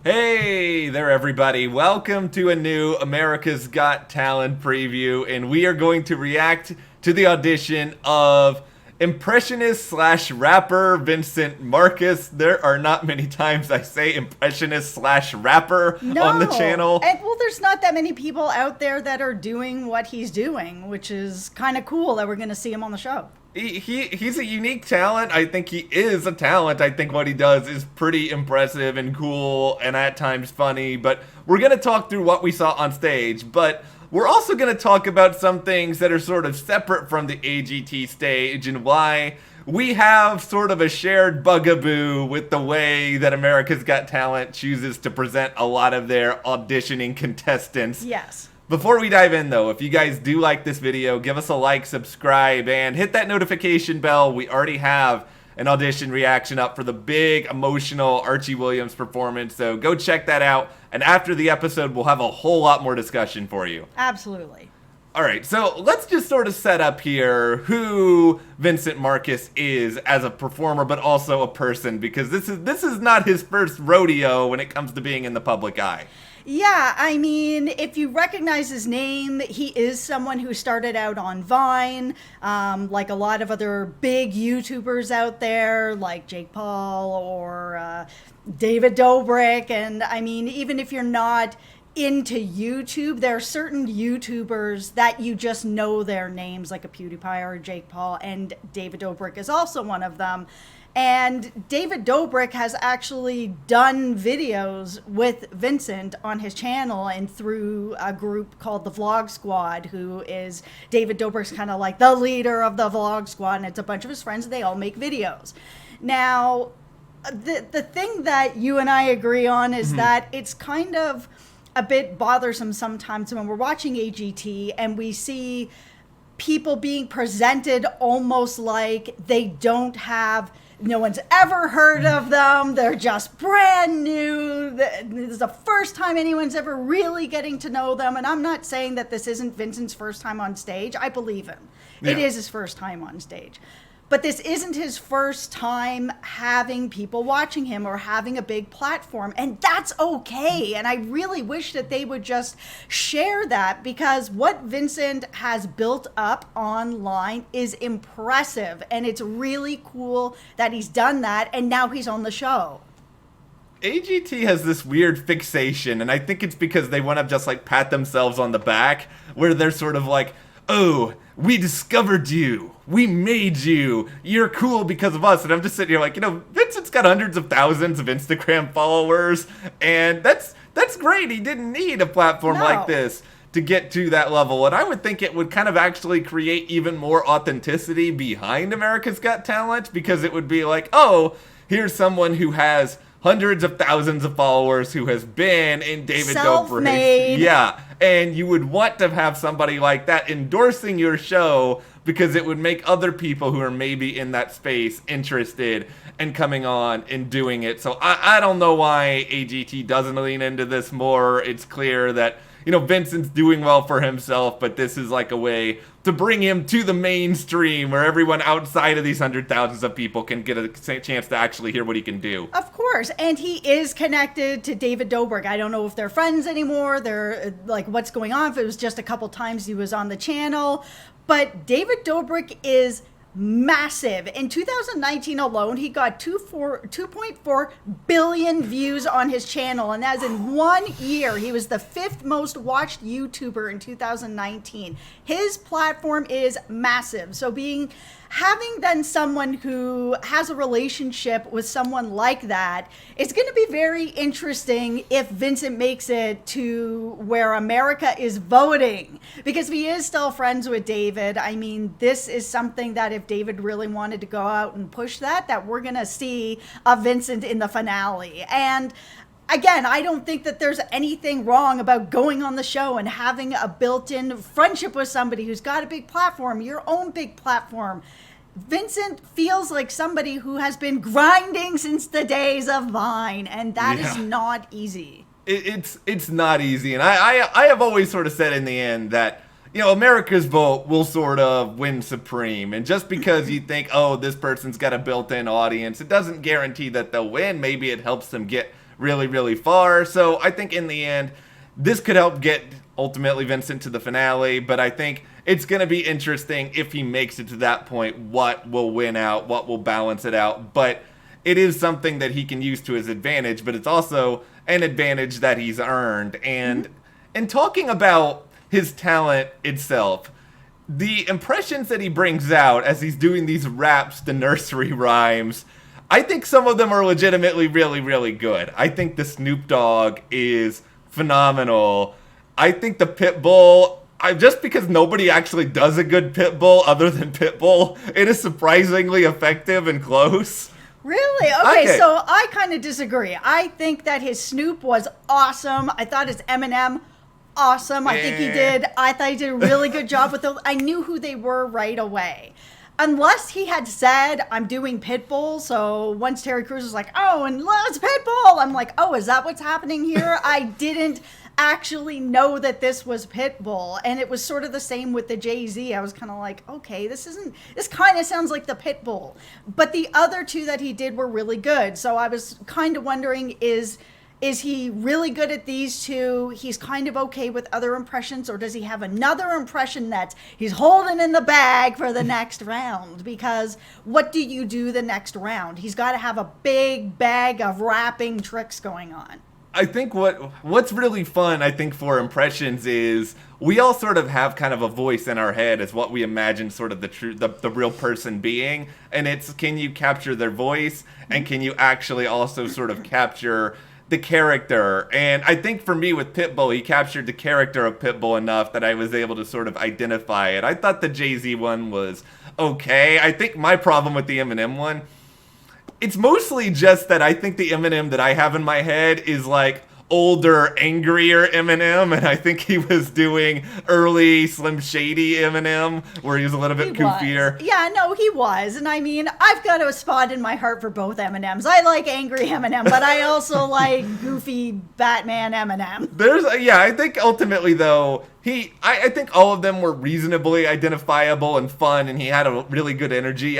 Hey there, everybody. Welcome to a new America's Got Talent preview, and we are going to react to the audition of impressionist slash rapper Vincent Marcus. There are not many times I say impressionist slash rapper on the channel. Well, there's not that many people out there that are doing what he's doing, which is kind of cool that we're going to see him on the show. He's a unique talent. I think he is a talent. I think what he does is pretty impressive and cool and at times funny. But we're going to talk through what we saw on stage. But we're also going to talk about some things that are sort of separate from the AGT stage and why we have sort of a shared bugaboo with the way that America's Got Talent chooses to present a lot of their auditioning contestants. Yes. Before we dive in, though, if you guys do like this video, give us a like, subscribe, and hit that notification bell. We already have an audition reaction up for the big, emotional Archie Williams performance, so go check that out. And after the episode, we'll have a whole lot more discussion for you. Absolutely. All right, so let's just sort of set up here who Vincent Marcus is as a performer, but also a person, because this is not his first rodeo when it comes to being in the public eye. Yeah, I mean, if you recognize his name, he is someone who started out on Vine, like a lot of other big YouTubers out there, like Jake Paul or David Dobrik. And I mean, even if you're not into YouTube, there are certain YouTubers that you just know their names, like a PewDiePie or a Jake Paul, and David Dobrik is also one of them. And David Dobrik has actually done videos with Vincent on his channel and through a group called the Vlog Squad, who is David Dobrik's kind of like the leader of the Vlog Squad, and it's a bunch of his friends, and they all make videos. Now, the thing that you and I agree on is that it's kind of a bit bothersome sometimes when we're watching AGT and we see people being presented almost like they don't have... No one's ever heard of them. They're just brand new. This is the first time anyone's ever really getting to know them. And I'm not saying that this isn't Vincent's first time on stage. I believe him. Yeah. It is his first time on stage. But this isn't his first time having people watching him or having a big platform. And that's okay. And I really wish that they would just share that, because what Vincent has built up online is impressive. And it's really cool that he's done that. And now he's on the show. AGT has this weird fixation, and I think it's because they want to just like pat themselves on the back, where they're sort of like, oh, we discovered you. We made you. You're cool because of us. And I'm just sitting here like, Vincent's got hundreds of thousands of Instagram followers. And that's great. He didn't need a platform like this to get to that level. And I would think it would kind of actually create even more authenticity behind America's Got Talent, because it would be like, oh, here's someone who has hundreds of thousands of followers who has been in David Dobrik. Yeah. And you would want to have somebody like that endorsing your show, because it would make other people who are maybe in that space interested in coming on and doing it. So I don't know why AGT doesn't lean into this more. It's clear that, Vincent's doing well for himself, but this is like a way to bring him to the mainstream where everyone outside of these hundred thousands of people can get a chance to actually hear what he can do. Of course. And he is connected to David Dobrik. I don't know if they're friends anymore. They're like, what's going on? If it was just a couple times he was on the channel. But David Dobrik is massive. In 2019 alone, he got 2.4 billion views on his channel, and as in 1 year, he was the 5th most watched YouTuber in 2019. His platform is massive. So having then someone who has a relationship with someone like that, it's going to be very interesting if Vincent makes it to where America is voting, because he is still friends with David. I mean, this is something that if David really wanted to go out and push that we're going to see a Vincent in the finale. And again, I don't think that there's anything wrong about going on the show and having a built-in friendship with somebody who's got a big platform, your own big platform. Vincent feels like somebody who has been grinding since the days of Vine, and that is not easy. It's not easy, and I have always sort of said in the end that, America's vote will sort of win supreme. And just because you think, oh, this person's got a built-in audience, it doesn't guarantee that they'll win. Maybe it helps them get really, really far. So I think in the end, this could help get ultimately Vincent to the finale, but I think it's going to be interesting if he makes it to that point, what will win out, what will balance it out. But it is something that he can use to his advantage, but it's also an advantage that he's earned. And in talking about his talent itself, the impressions that he brings out as he's doing these raps, the nursery rhymes, I think some of them are legitimately really, really good. I think the Snoop Dogg is phenomenal. I think the Pitbull, just because nobody actually does a good Pitbull other than Pitbull, it is surprisingly effective and close. Really? Okay, so I kind of disagree. I think that his Snoop was awesome. I thought his Eminem, awesome. I thought he did a really good job with those. I knew who they were right away. Unless he had said, I'm doing Pitbull, so once Terry Crews was like, oh, and let's Pitbull, I'm like, oh, is that what's happening here? I didn't actually know that this was Pitbull, and it was sort of the same with the Jay-Z. I was kind of like, okay, this kind of sounds like the Pitbull. But the other two that he did were really good, so I was kind of wondering, is he really good at these two? He's kind of okay with other impressions, or does he have another impression that he's holding in the bag for the next round? Because what do you do the next round? He's got to have a big bag of rapping tricks going on. I think what's really fun, I think, for impressions is we all sort of have kind of a voice in our head as what we imagine sort of the real person being, and it's, can you capture their voice, and can you actually also sort of capture the character? And I think for me with Pitbull, he captured the character of Pitbull enough that I was able to sort of identify it. I thought the Jay-Z one was okay. I think my problem with the Eminem one, it's mostly just that I think the Eminem that I have in my head is like older, angrier Eminem, and I think he was doing early Slim Shady Eminem, where he was a little bit goofier. Yeah, no, he was. And I mean, I've got a spot in my heart for both Eminems. I like angry Eminem, but I also like goofy Batman Eminem. I think ultimately though, I think all of them were reasonably identifiable and fun, and he had a really good energy.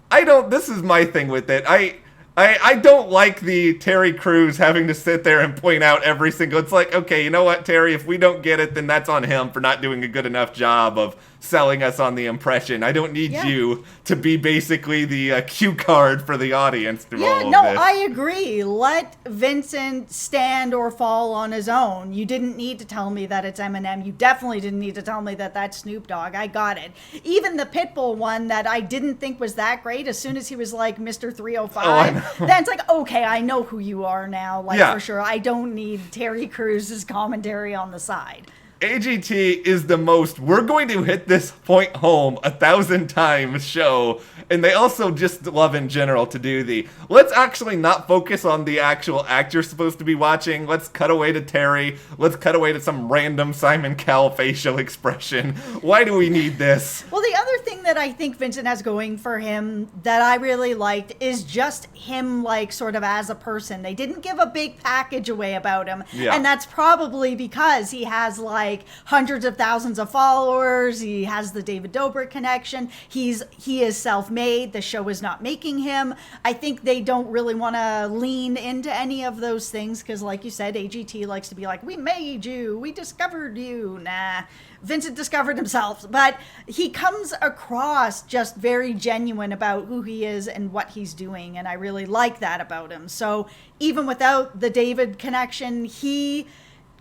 This is my thing with it. I don't like the Terry Crews having to sit there and point out every single, it's like, okay, you know what, Terry, if we don't get it, then that's on him for not doing a good enough job of selling us on the impression. I don't need you to be basically the cue card for the audience through all of this. I agree. Let Vincent stand or fall on his own. You didn't need to tell me that it's Eminem. You definitely didn't need to tell me that that's Snoop Dogg. I got it. Even the Pitbull one that I didn't think was that great, as soon as he was like Mr. 305, then it's like, okay, I know who you are now, for sure. I don't need Terry Crews' commentary on the side. AGT is the most, we're going to hit this point home 1,000 times show, and they also just love in general to do let's actually not focus on the actual act you're supposed to be watching. Let's cut away to Terry. Let's cut away to some random Simon Cowell facial expression. Why do we need this? Well, the other thing that I think Vincent has going for him that I really liked is just him, like, sort of as a person. They didn't give a big package away about him, and that's probably because he has, like, hundreds of thousands of followers. He has the David Dobrik connection. He is self-made. The show is not making him. I think they don't really want to lean into any of those things because, like you said, AGT likes to be like, we made you, we discovered you. Nah, Vincent discovered himself. But he comes across just very genuine about who he is and what he's doing, and I really like that about him. So even without the David connection, he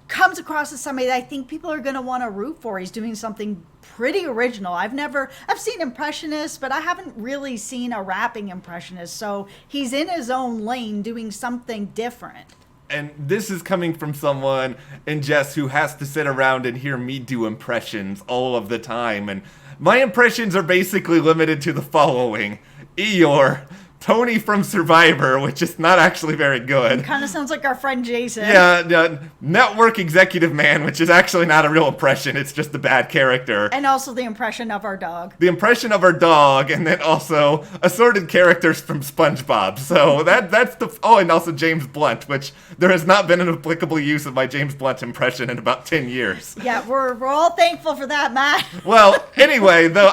comes across as somebody that I think people are going to want to root for. He's doing something pretty original. I've seen impressionists, but I haven't really seen a rapping impressionist. So he's in his own lane doing something different. And this is coming from someone in Jess who has to sit around and hear me do impressions all of the time. And my impressions are basically limited to the following. Eeyore, Tony from Survivor, which is not actually very good. Kind of sounds like our friend Jason. Yeah, Network Executive Man, which is actually not a real impression. It's just a bad character. And also the impression of our dog. The impression of our dog, and then also assorted characters from SpongeBob. So that's the... Oh, and also James Blunt, which there has not been an applicable use of my James Blunt impression in about 10 years. Yeah, we're all thankful for that, Matt. Well, anyway, though,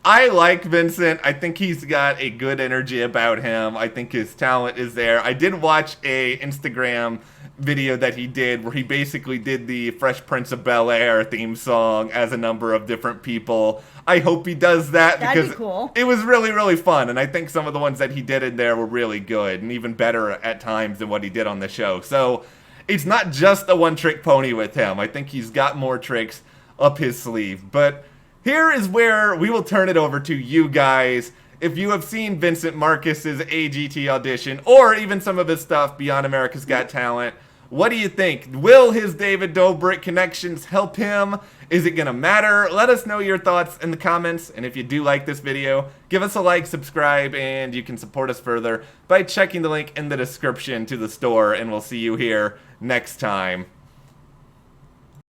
I like Vincent. I think he's got a good energy about him. I think his talent is there. I did watch a Instagram video that he did where he basically did the Fresh Prince of Bel-Air theme song as a number of different people. I hope he does that That'd because be cool. it was really, really fun. And I think some of the ones that he did in there were really good and even better at times than what he did on the show. So it's not just a one-trick pony with him. I think he's got more tricks up his sleeve. But here is where we will turn it over to you guys. If you have seen Vincent Marcus's AGT audition, or even some of his stuff beyond America's Got Talent, what do you think? Will his David Dobrik connections help him? Is it going to matter? Let us know your thoughts in the comments. And if you do like this video, give us a like, subscribe, and you can support us further by checking the link in the description to the store. And we'll see you here next time.